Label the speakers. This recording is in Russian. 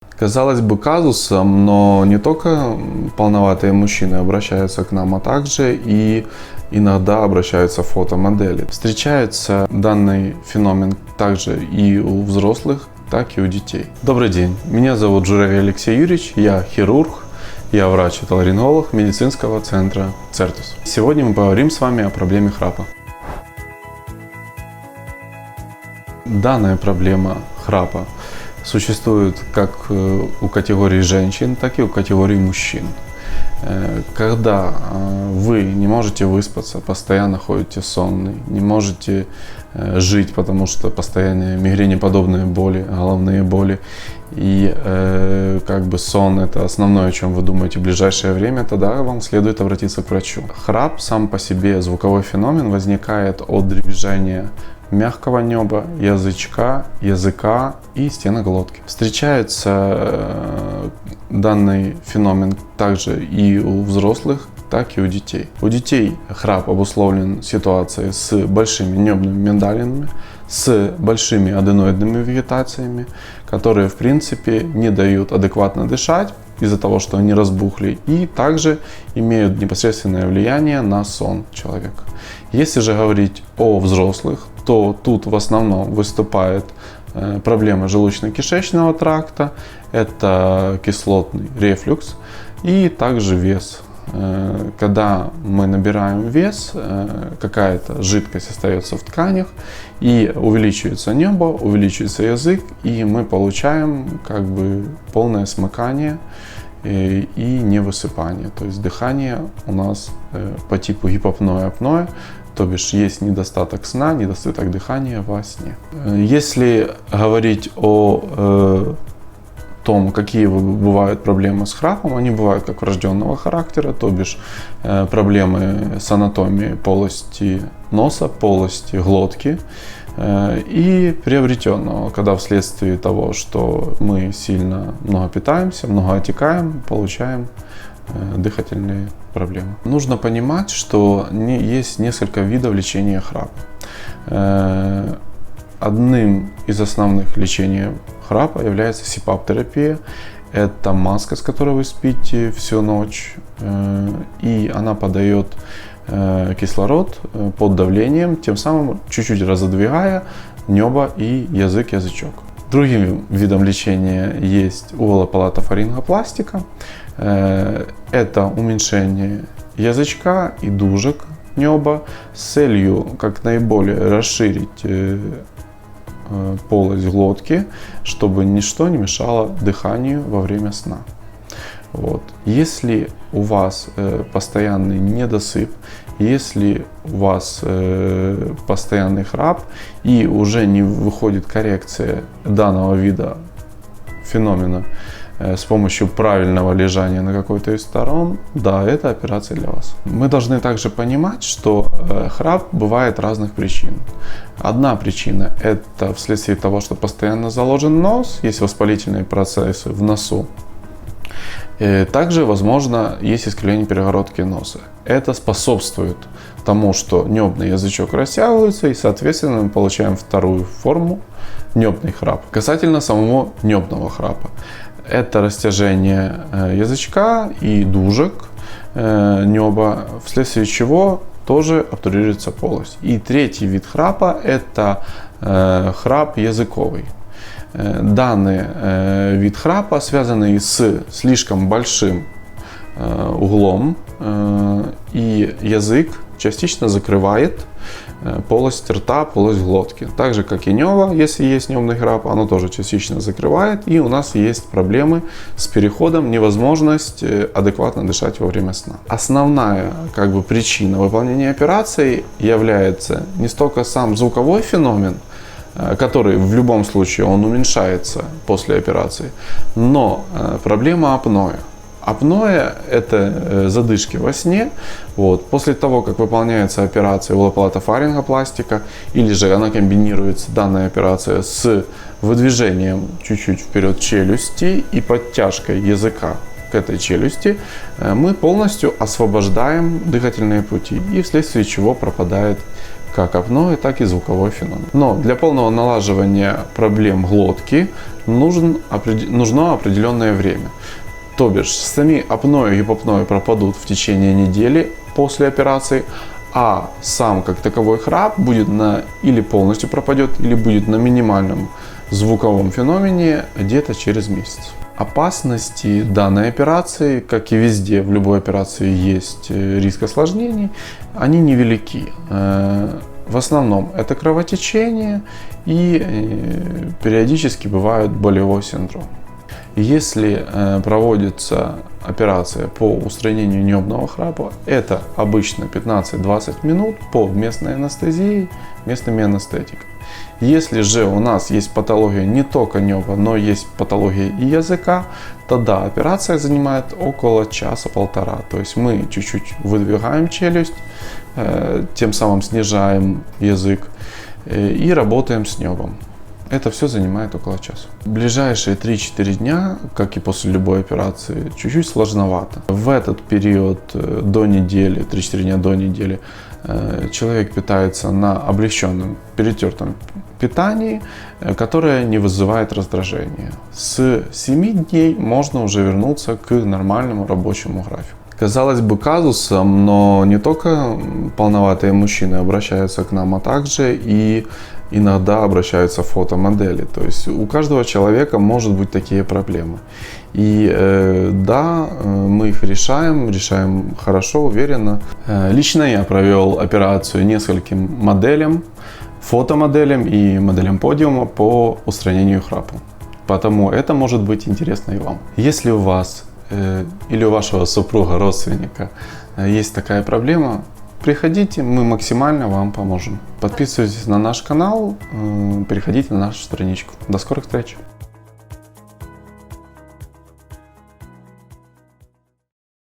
Speaker 1: Казалось бы, казусом, но не только полноватые мужчины обращаются к нам, а также и иногда обращаются фотомодели. Встречается данный феномен также и у взрослых, так и у детей. Добрый день, меня зовут Журей Алексей Юрьевич, я хирург, я врач-отоларинголог медицинского центра Цертус. Сегодня мы поговорим с вами о проблеме храпа. Данная проблема храпа существует как у категории женщин, так и у категории мужчин. Когда вы не можете выспаться, постоянно ходите сонный, не можете жить, потому что постоянные мигренеподобные боли, головные боли, и сон это основное, о чем вы думаете в ближайшее время, тогда вам следует обратиться к врачу. Храп сам по себе, звуковой феномен, возникает от движения мягкого неба, языка и стенок глотки. Встречается данный феномен также и у взрослых, так и у детей. У детей храп обусловлен ситуацией с большими небными миндалинами, с большими аденоидными вегетациями, которые в принципе не дают адекватно дышать из-за того, что они разбухли, и также имеют непосредственное влияние на сон человека. Если же говорить о взрослых, то тут в основном выступает проблема желудочно-кишечного тракта, это кислотный рефлюкс и также вес. Когда мы набираем вес, какая-то жидкость остается в тканях, и увеличивается небо, увеличивается язык, и мы получаем полное смыкание и невысыпание. То есть дыхание у нас по типу гипопное-апноэ, то бишь есть недостаток сна, недостаток дыхания во сне. Если говорить о том, какие бывают проблемы с храпом, они бывают как врожденного характера, то бишь проблемы с анатомией полости носа, полости глотки, и приобретенного, когда вследствие того, что мы сильно много питаемся, много отекаем, получаем дыхательные проблемы. Нужно понимать, что есть несколько видов лечения храпа. Одним из основных лечений храпа является СИПАП-терапия. Это маска, с которой вы спите всю ночь, и она подает кислород под давлением, тем самым чуть-чуть разодвигая небо и язычок. Другим видом лечения есть уволопалатофарингопластика. Это уменьшение язычка и дужек неба с целью как наиболее расширить полость глотки, чтобы ничто не мешало дыханию во время сна. Если у вас постоянный недосып, если у вас постоянный храп и уже не выходит коррекция данного вида феномена с помощью правильного лежания на какой-то из сторон, да, это операция для вас. Мы должны также понимать, что храп бывает разных причин. Одна причина – это вследствие того, что постоянно заложен нос, есть воспалительные процессы в носу. Также, возможно, есть искривление перегородки носа. Это способствует тому, что небный язычок растягивается, и, соответственно, мы получаем вторую форму – небный храп. Касательно самого небного храпа. Это растяжение язычка и дужек неба, вследствие чего тоже обтурируется полость. И третий вид храпа – это храп языковый. Данный вид храпа, связанный с слишком большим углом, и язык частично закрывает полость рта, полость глотки. Так же, как и небо, если есть небный храп, оно тоже частично закрывает, и у нас есть проблемы с переходом, невозможность адекватно дышать во время сна. Основная причина выполнения операции является не столько сам звуковой феномен, который в любом случае он уменьшается после операции, но проблема апноэ. Апноэ – это задышки во сне. После того, как выполняется операция уволопалатофарингопластика, или же она комбинируется, данная операция, с выдвижением чуть-чуть вперед челюсти и подтяжкой языка к этой челюсти, мы полностью освобождаем дыхательные пути, и вследствие чего пропадает как апноэ, так и звуковой феномен. Но для полного налаживания проблем глотки нужно определенное время. То бишь, сами апноэ и гипопноэ пропадут в течение недели после операции, а сам как таковой храп будет или полностью пропадет, или будет на минимальном звуковом феномене где-то через месяц. Опасности данной операции, как и везде, в любой операции есть риск осложнений, они невелики. В основном это кровотечение и периодически бывает болевой синдром. Если проводится операция по устранению небного храпа, это обычно 15-20 минут под местной анестезией, местными анестетиками. Если же у нас есть патология не только неба, но есть патология и языка, тогда операция занимает около часа-полтора. То есть мы чуть-чуть выдвигаем челюсть, тем самым снижаем язык и работаем с небом. Это все занимает около часа. Ближайшие 3-4 дня, как и после любой операции, чуть-чуть сложновато. В этот период до недели, 3-4 дня до недели, человек питается на облегченном, перетертом питании, которое не вызывает раздражения. С 7 дней можно уже вернуться к нормальному рабочему графику. Казалось бы, казусом, но не только полноватые мужчины обращаются к нам, а также и иногда обращаются фотомодели. То есть у каждого человека может быть такие проблемы. И да, мы их решаем хорошо, уверенно. Лично я провел операцию нескольким моделям, фотомоделям и моделям подиума по устранению храпа. Потому это может быть интересно и вам. Если у вас или у вашего супруга, родственника есть такая проблема, приходите, мы максимально вам поможем. Подписывайтесь на наш канал, переходите на нашу страничку. До скорых встреч!